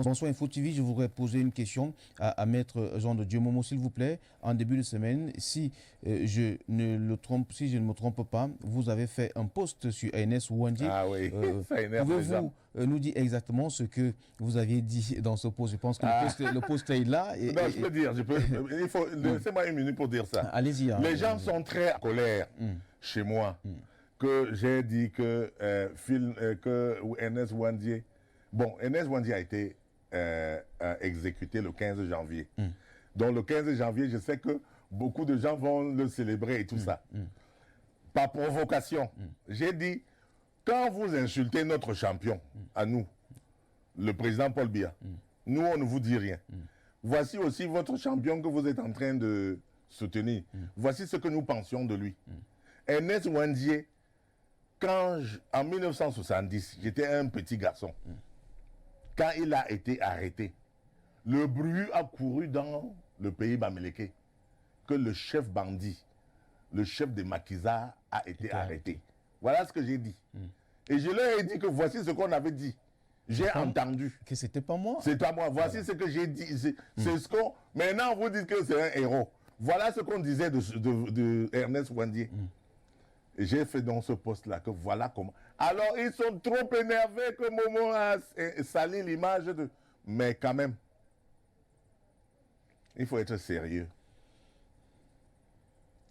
Bonsoir Info TV, je voudrais poser une question à Maître Jean de Dieu Momo, s'il vous plaît. En début de semaine, si je ne me trompe pas, vous avez fait un post sur NS Wandji. Ah oui, ça énerve les gens. Pouvez-vous nous dire exactement ce que vous aviez dit dans ce post? Je pense que le post est là. Non, je peux dire, il faut, laissez-moi une minute pour dire ça. Allez-y. Les gens sont très en colère chez moi que j'ai dit que NS Wandji, bon, NS Wandji a été exécuté le 15 janvier. Donc le 15 janvier, je sais que beaucoup de gens vont le célébrer et tout ça. Par provocation, j'ai dit, quand vous insultez notre champion, à nous, le président Paul Biya, nous on ne vous dit rien. Voici aussi votre champion que vous êtes en train de soutenir. Voici ce que nous pensions de lui. Ernest Wandji, en 1970, j'étais un petit garçon. Quand il a été arrêté, le bruit a couru dans le pays bamileke que le chef bandit, le chef des maquisards a été arrêté. Voilà ce que j'ai dit. Et je leur ai dit que voici ce qu'on avait dit. J'ai entendu. Que c'était pas moi. C'est pas moi. Voici ce que j'ai dit. C'est ce qu'on... Maintenant, vous dites que c'est un héros. Voilà ce qu'on disait de Ernest Wandji. Et j'ai fait dans ce poste-là que voilà comment. Alors, ils sont trop énervés que Momo a sali l'image de... Mais quand même, il faut être sérieux.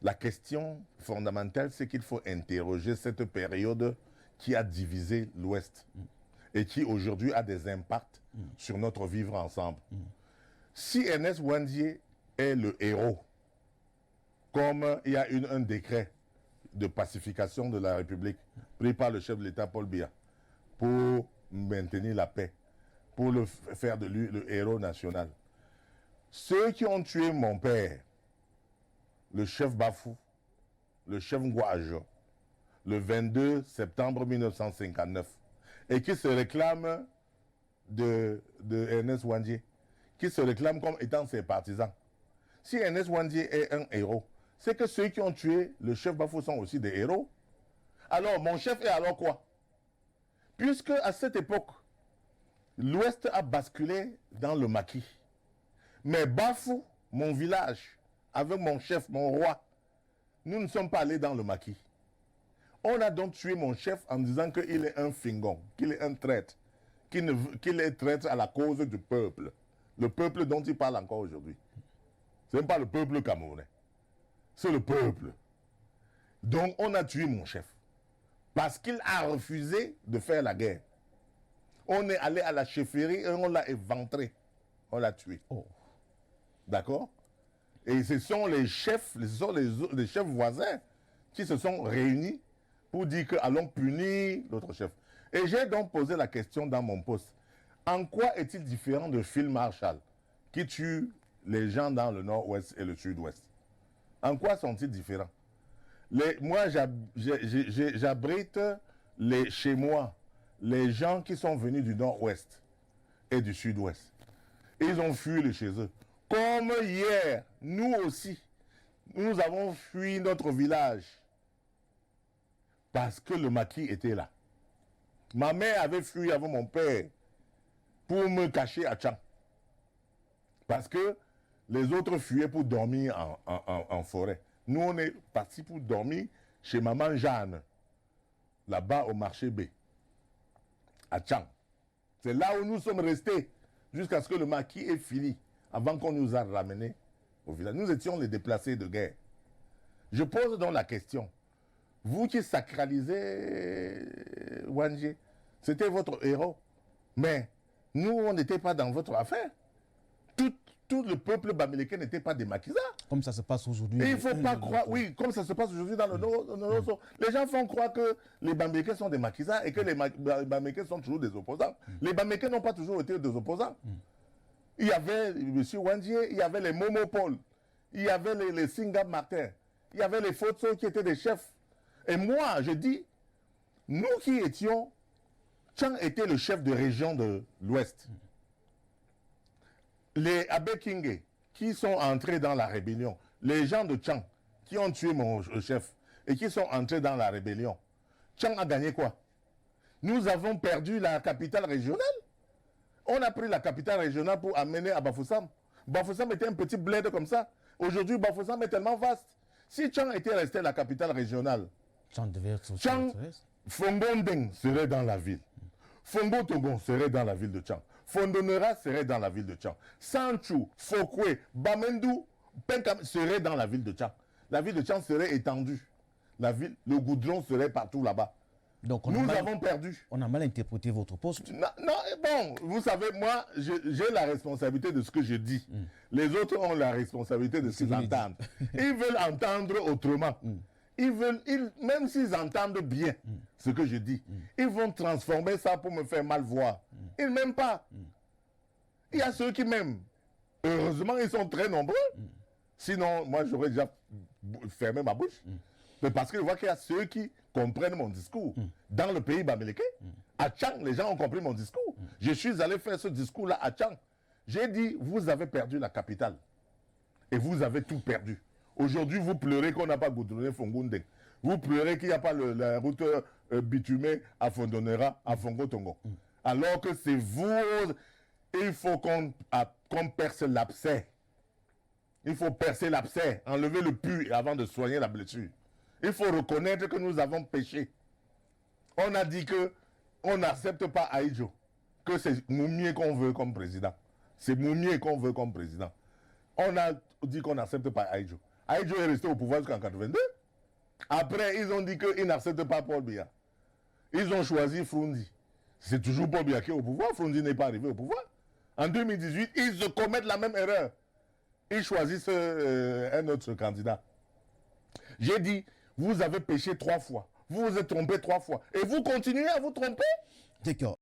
La question fondamentale, c'est qu'il faut interroger cette période qui a divisé l'Ouest et qui aujourd'hui a des impacts sur notre vivre ensemble. Si Ernest Wandji est le héros, comme il y a un décret de pacification de la République pris par le chef de l'État Paul Biya pour maintenir la paix, pour faire de lui le héros national. Ceux qui ont tué mon père, le chef Bafou, le chef Ngouajo, le 22 septembre 1959, et qui se réclament de Ernest Wandji, qui se réclament comme étant ses partisans. Si Ernest Wandji est un héros, c'est que ceux qui ont tué le chef Bafou sont aussi des héros. Alors, mon chef est alors quoi? Puisque à cette époque, l'Ouest a basculé dans le maquis. Mais Bafou, mon village, avec mon chef, mon roi, nous ne sommes pas allés dans le maquis. On a donc tué mon chef en disant qu'il est un fingon, qu'il est un traître, qu'il est traître à la cause du peuple. Le peuple dont il parle encore aujourd'hui. Ce n'est pas le peuple camerounais. C'est le peuple. Donc on a tué mon chef. Parce qu'il a refusé de faire la guerre. On est allé à la chefferie et on l'a éventré. On l'a tué. D'accord? Et ce sont les chefs, les chefs voisins qui se sont réunis pour dire que allons punir l'autre chef. Et j'ai donc posé la question dans mon poste. En quoi est-il différent de Phil Marshall qui tue les gens dans le nord-ouest et le sud-ouest? En quoi sont-ils différents? Moi, j'abrite chez moi les gens qui sont venus du nord-ouest et du sud-ouest. Ils ont fui de chez eux. Comme hier, nous aussi, nous avons fui notre village parce que le maquis était là. Ma mère avait fui avec mon père pour me cacher à Tchang. Parce que les autres fuyaient pour dormir en forêt. Nous, on est partis pour dormir chez maman Jeanne, là-bas au marché B, à Tchang. C'est là où nous sommes restés jusqu'à ce que le maquis ait fini, avant qu'on nous a ramenés au village. Nous étions les déplacés de guerre. Je pose donc la question. Vous qui sacralisez Wandji, c'était votre héros. Mais nous, on n'était pas dans votre affaire. Tout le peuple bamileke n'était pas des maquisards. Comme ça se passe aujourd'hui. Il ne faut pas croire, oui, comme ça se passe aujourd'hui dans le nord. Les gens font croire que les bamileke sont des maquisards et que les bamileke sont toujours des opposants. Les bamileke n'ont pas toujours été des opposants. Il y avait M. Wandji, il y avait les Momopol, il y avait les Singa Martin, il y avait les Fotso qui étaient des chefs. Et moi, je dis, nous qui étions, Tchang était le chef de région de l'Ouest. Les Abekinge qui sont entrés dans la rébellion, les gens de Tchang qui ont tué mon chef et qui sont entrés dans la rébellion, Tchang a gagné quoi? Nous avons perdu la capitale régionale. On a pris la capitale régionale pour amener à Bafoussam. Bafoussam était un petit bled comme ça. Aujourd'hui, Bafoussam est tellement vaste. Si Tchang était resté la capitale régionale, Tchang devait être aussi Tchang, terrestre. Fongondeng serait dans la ville. Fongo Togon serait dans la ville de Tchang. Fondonera serait dans la ville de Tchang. Sanchu, Fokwe, Bamendou, Penkam serait dans la ville de Tchang. La ville de Tchang serait étendue. Le goudron serait partout là-bas. Donc Nous avons perdu. On a mal interprété votre poste. Non, bon, vous savez, moi, j'ai la responsabilité de ce que je dis. Les autres ont la responsabilité de ce qu'ils entendent. Ils veulent entendre autrement. Même s'ils entendent bien ce que je dis, ils vont transformer ça pour me faire mal voir. Ils ne m'aiment pas. Il y a ceux qui m'aiment. Heureusement, ils sont très nombreux. Sinon, moi, j'aurais déjà fermé ma bouche. Mais parce que je vois qu'il y a ceux qui comprennent mon discours. Dans le pays bamileke, à Tchang, les gens ont compris mon discours. Je suis allé faire ce discours-là à Tchang. J'ai dit, vous avez perdu la capitale. Et vous avez tout perdu. Aujourd'hui, vous pleurez qu'on n'a pas goudronné Fongondeng. Vous pleurez qu'il n'y a pas la route bitumée à Fondonera, à Fongo-Tongo. Alors que c'est vous, il faut qu'on perce l'abcès. Il faut percer l'abcès, enlever le pu avant de soigner la blessure. Il faut reconnaître que nous avons péché. On a dit que on n'accepte pas Aïdjo, que c'est Moumié qu'on veut comme président. C'est Moumié qu'on veut comme président. On a dit qu'on n'accepte pas Aïdjo. Aïdjo est resté au pouvoir jusqu'en 82. Après, ils ont dit qu'ils n'acceptent pas Paul Biya. Ils ont choisi Frundi. C'est toujours Paul Biya qui est au pouvoir. Frundi n'est pas arrivé au pouvoir. En 2018, ils se commettent la même erreur. Ils choisissent un autre candidat. J'ai dit, vous avez péché 3 fois. Vous vous êtes trompé 3 fois. Et vous continuez à vous tromper? D'accord.